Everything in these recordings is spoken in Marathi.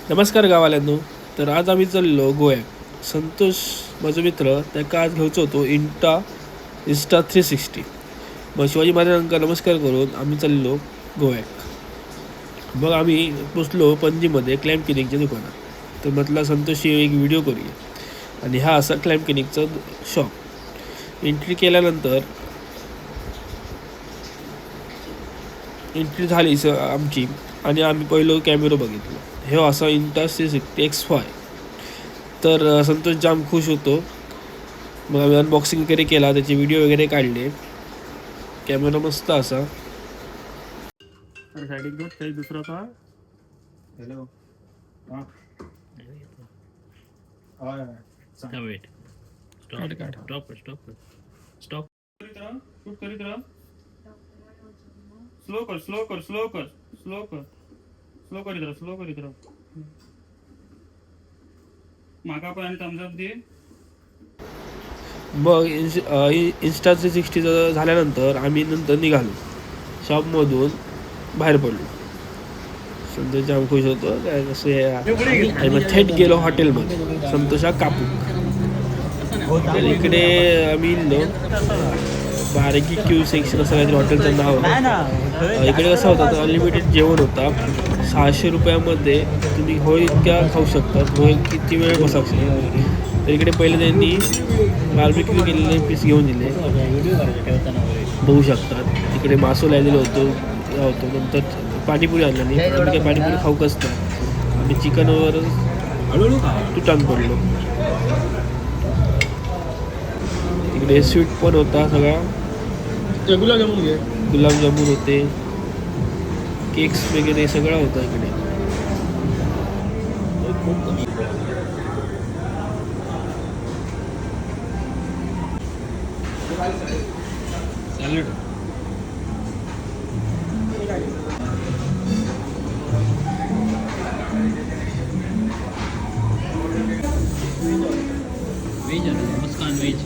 नमस्कार गावाल्यांनो. तर आज आम्ही चाललो गोव्यात. संतोष माझा मित्र त्याका आज घेऊचो होतो इंस्टा 360. मग शिवाजी महाराजांका नमस्कार करून आम्ही चाललो गोव्यात. मग आम्ही पोचलो पणजीमध्ये क्लॅम्प क्लिनिकच्या दुकानात. तर म्हटलं संतोषशी एक व्हिडिओ करूया. आणि हा असा क्लॅम्प क्लिनिकचा शॉप. एंट्री केल्यानंतर एंट्री झाली आमची आणि आम्ही पहिलं कॅमेरा बघितलं. हे असा इंस्टा 360 X5. तर संतोष जाम खुश होतो. मग आम्ही अनबॉक्सिंग वगैरे केला, त्याचे व्हिडिओ वगैरे काढले. कॅमेरा मस्त असा. दुसरा का हॅलो स्टॉप करीत राहा. स्लो करीत राहा. माका पण आणि थम्स अप दे. मग इंस्टा 360 झाल्यानंतर आम्ही नंतर निघालो. शॉपमधून बाहेर पडलो. संतोष जाम खुश होतो काय कसं. आणि मग थेट गेलो हॉटेलमध्ये संतोषा कापू. तर इकडे आम्ही इल्लो बारकी क्यू सेक्शन असं काहीतरी हॉटेलचं नाव. इकडे कसं होतं तर अनलिमिटेड जेवण होता. 600 रुपयामध्ये तुम्ही होय इतक्या खाऊ शकतात, होय किती वेळ बसा शकता. तर इकडे पहिले त्यांनी बार्बिक्यू केलेले पीस घेऊन दिले, बघू शकतात. इकडे मासो लावलेलं होतो. नंतर पाणीपुरी आणलं नाही. आम्ही काही पाणीपुरी खाऊ कसतं, आम्ही चिकनवर तुटान पडलो. इकडे स्वीट पण होता सगळा. गुलाबजामुन होते, केक्स वगैरे सगळं होतं इकडे. सॅलड व्हेज नमस्कार व्हेज.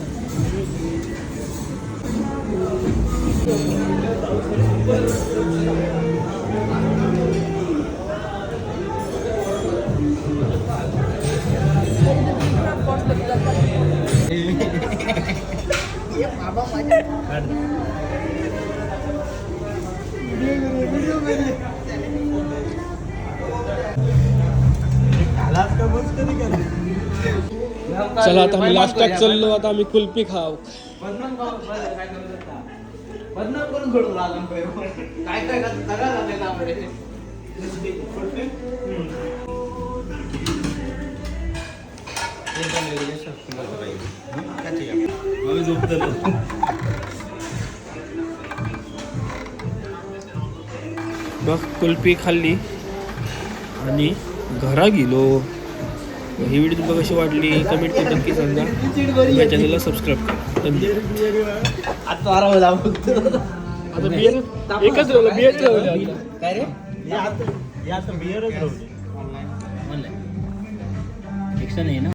चला आता आम्ही लास्टात चाललो. आता आम्ही कुल्फी खाऊ. बदनाम करून सोडू लागून काय काय सगळं झालेलं आपले. मग कुल्फी खाल्ली आणि घरा गेलो. ही व्हिडिओ तुम्हाला कशी वाटली कमेंट करून नक्की सांगा. माझ्या चॅनलला सबस्क्राईब करा. आता आराम आता बियर एकच राहिलं. बियर काय रे बिअरच राहू दे. ऑनलाईन नाही ना.